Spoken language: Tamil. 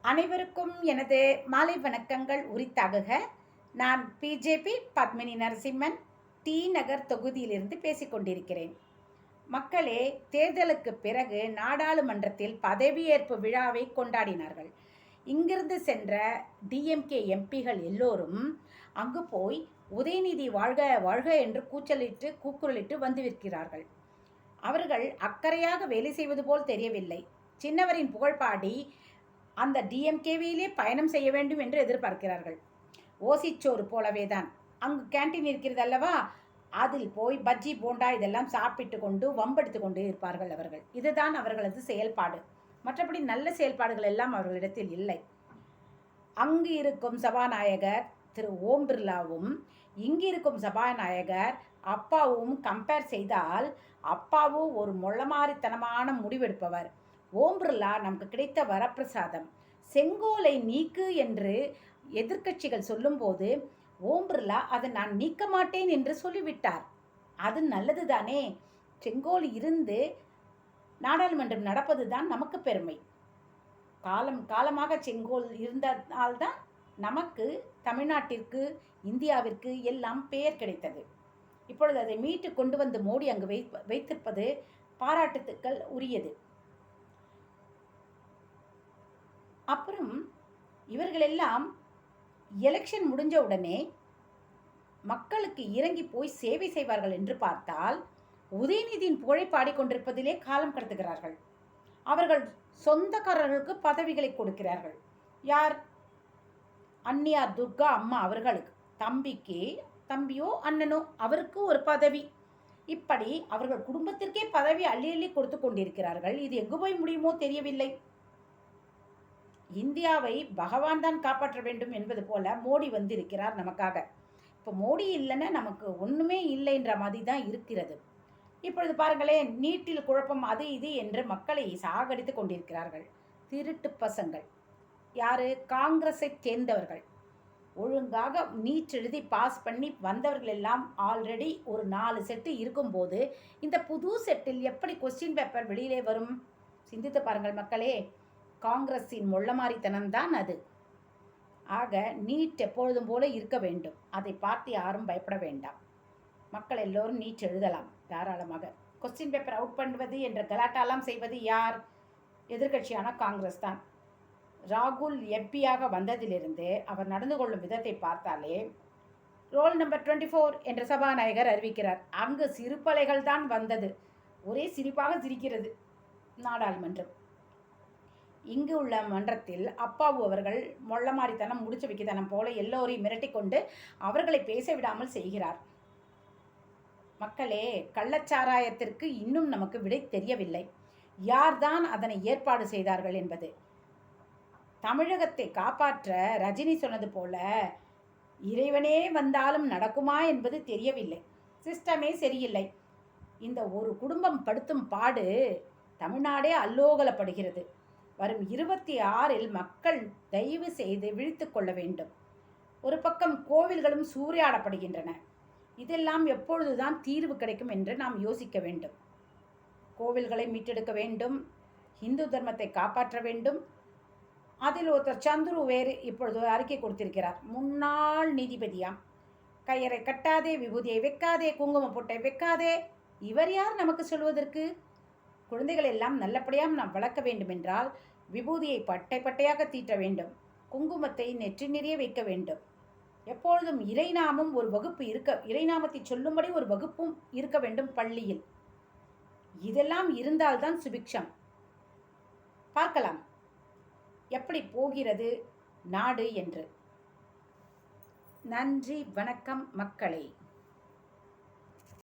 அனைவருக்கும் எனது மாலை வணக்கங்கள் உரித்தாகுக. நான் பிஜேபி பத்மினி நரசிம்மன், டி நகர் தொகுதியிலிருந்து பேசிக்கொண்டிருக்கிறேன். மக்களே, தேர்தலுக்கு பிறகு நாடாளுமன்றத்தில் பதவியேற்பு விழாவை கொண்டாடினார்கள். இங்கிருந்து சென்ற டிஎம்கே எம்பிகள் எல்லோரும் அங்கு போய் உதயநிதி வாழ்க வாழ்க என்று கூக்குரலிட்டு வந்துவிருக்கிறார்கள். அவர்கள் அக்கறையாக வேலை செய்வது போல் தெரியவில்லை. சின்னவரின் புகழ்பாடி அந்த டிஎம்கேவிலே பயணம் செய்ய வேண்டும் என்று எதிர்பார்க்கிறார்கள். ஓசிச்சோறு போலவே தான். அங்கு கேன்டீன் இருக்கிறது அல்லவா, அதில் போய் பஜ்ஜி போண்டா இதெல்லாம் சாப்பிட்டு கொண்டு வம்பெடுத்து கொண்டு இருப்பார்கள் அவர்கள். இதுதான் அவர்களது செயல்பாடு. மற்றபடி நல்ல செயல்பாடுகள் எல்லாம் அவர்களிடத்தில் இல்லை. அங்கு இருக்கும் சபாநாயகர் திரு ஓம் பிர்லாவும் இங்கு இருக்கும் சபாநாயகர் அப்பாவும் கம்பேர் செய்தால் அப்பாவு ஒரு மொள்ளமாரித்தனமான முடிவெடுப்பவர். ஓம் பிர்லா நமக்கு கிடைத்த வரப்பிரசாதம். செங்கோலை நீக்கு என்று எதிர்க்கட்சிகள் சொல்லும்போது ஓம் பிர்லா அதை நான் நீக்க மாட்டேன் என்று சொல்லிவிட்டார். அது நல்லது தானே. செங்கோல் இருந்து நாடாளுமன்றம் நடப்பது தான் நமக்கு பெருமை. காலம் காலமாக செங்கோல் இருந்ததால்தான் நமக்கு, தமிழ்நாட்டிற்கு, இந்தியாவிற்கு எல்லாம் பெயர் கிடைத்தது. இப்பொழுது அதை மீட்டு கொண்டு வந்து மோடி அங்கு வைத்திருப்பது பாராட்டுக்கள் உரியது. அப்புறம் இவர்களெல்லாம் எலெக்ஷன் முடிஞ்ச உடனே மக்களுக்கு இறங்கி போய் சேவை செய்வார்கள் என்று பார்த்தால் உதயநிதியின் புகழை பாடிக்கொண்டிருப்பதிலே காலம் கடத்துகிறார்கள். அவர்கள் சொந்தக்காரர்களுக்கு பதவிகளை கொடுக்கிறார்கள். யார்? அன்னியார் துர்கா அம்மா அவர்களுக்கு, தம்பியோ அண்ணனோ அவருக்கு ஒரு பதவி. இப்படி அவர்கள் குடும்பத்திற்கே பதவி அள்ளி அள்ளி கொடுத்து கொண்டிருக்கிறார்கள். இது எங்கு போய் முடியுமோ தெரியவில்லை. இந்தியாவை பகவான் தான் காப்பாற்ற வேண்டும் என்பது போல மோடி வந்திருக்கிறார் நமக்காக. இப்போ மோடி இல்லைன்னா நமக்கு ஒன்றுமே இல்லைன்ற மாதிரி தான் இருக்கிறது. இப்பொழுது பாருங்களேன், நீட்டில் குழப்பம் அது இது என்று மக்களை சாகடித்து கொண்டிருக்கிறார்கள். திருட்டு பசங்கள். யாரு? காங்கிரஸை சேர்ந்தவர்கள். ஒழுங்காக நீட் எழுதி பாஸ் பண்ணி வந்தவர்கள் எல்லாம் ஆல்ரெடி ஒரு 4 செட்டு இருக்கும்போது இந்த புது செட்டில் எப்படி கொஸ்டின் பேப்பர் வெளியிலே வரும்? சிந்தித்து பாருங்கள் மக்களே. காங்கிரஸின் மொள்ளமாரித்தனம்தான் அது. ஆக நீட் எப்பொழுதும் போல இருக்க வேண்டும். அதை பார்த்து யாரும் பயப்பட வேண்டாம். மக்கள் எல்லோரும் நீட் எழுதலாம் தாராளமாக. கொஸ்டின் பேப்பர் அவுட் பண்ணுவது என்ற கலாட்டாலாம் செய்வது யார்? எதிர்கட்சியான காங்கிரஸ் தான். ராகுல் எம்பியாக வந்ததிலிருந்து அவர் நடந்து கொள்ளும் விதத்தை பார்த்தாலே, ரோல் நம்பர் 24 என்ற சபாநாயகர் அறிவிக்கிறார். அங்கு சிறுபலைகள் தான் வந்தது. ஒரே சிரிப்பாக சிரிக்கிறது நாடாளுமன்றம். இங்கு உள்ள மன்றத்தில் அப்பாவு அவர்கள் மொள்ளமாரித்தனம், முடிச்சு வைக்கத்தனம் போல எல்லோரையும் மிரட்டிக்கொண்டு அவர்களை பேச விடாமல் செய்கிறார். மக்களே, கள்ளச்சாராயத்திற்கு இன்னும் நமக்கு விடை தெரியவில்லை. யார்தான் அதனை ஏற்பாடு செய்தார்கள் என்பது. தமிழகத்தை காப்பாற்ற ரஜினி சொன்னது போல இறைவனே வந்தாலும் நடக்குமா என்பது தெரியவில்லை. சிஸ்டமே சரியில்லை. இந்த ஒரு குடும்பம் படுத்தும் பாடு தமிழ்நாடே அல்லோகலப்படுகிறது. வரும் 26இல் மக்கள் தயவு செய்து விழித்து கொள்ள வேண்டும். ஒரு பக்கம் கோவில்களும் சூறையாடப்படுகின்றன. இதெல்லாம் எப்பொழுதுதான் தீர்வு கிடைக்கும் என்று நாம் யோசிக்க வேண்டும். கோவில்களை மீட்டெடுக்க வேண்டும். இந்து தர்மத்தை காப்பாற்ற வேண்டும். அதில் ஒருத்தர் சந்துரு வேறு இப்பொழுது அறிக்கை கொடுத்திருக்கிறார். முன்னாள் நீதிபதியாம். கையறை கட்டாதே, விபூதியை வைக்காதே, குங்கும பொட்டை வைக்காதே. இவர் யார் நமக்கு சொல்வதற்கு? குழந்தைகள் எல்லாம் நல்லபடியாக நாம் வளர்க்க வேண்டும் என்றால் விபூதியை பட்டை பட்டையாக தீட்ட வேண்டும். குங்குமத்தை நெற்றி நிறைய வைக்க வேண்டும். எப்பொழுதும் இறைநாமம் ஒரு வகுப்பு இறைநாமத்தை சொல்லும்படி ஒரு வகுப்பும் இருக்க வேண்டும் பள்ளியில். இதெல்லாம் இருந்தால்தான் சுபிக்ஷம். பார்க்கலாம் எப்படி போகிறது நாடு என்று. நன்றி, வணக்கம் மக்களே.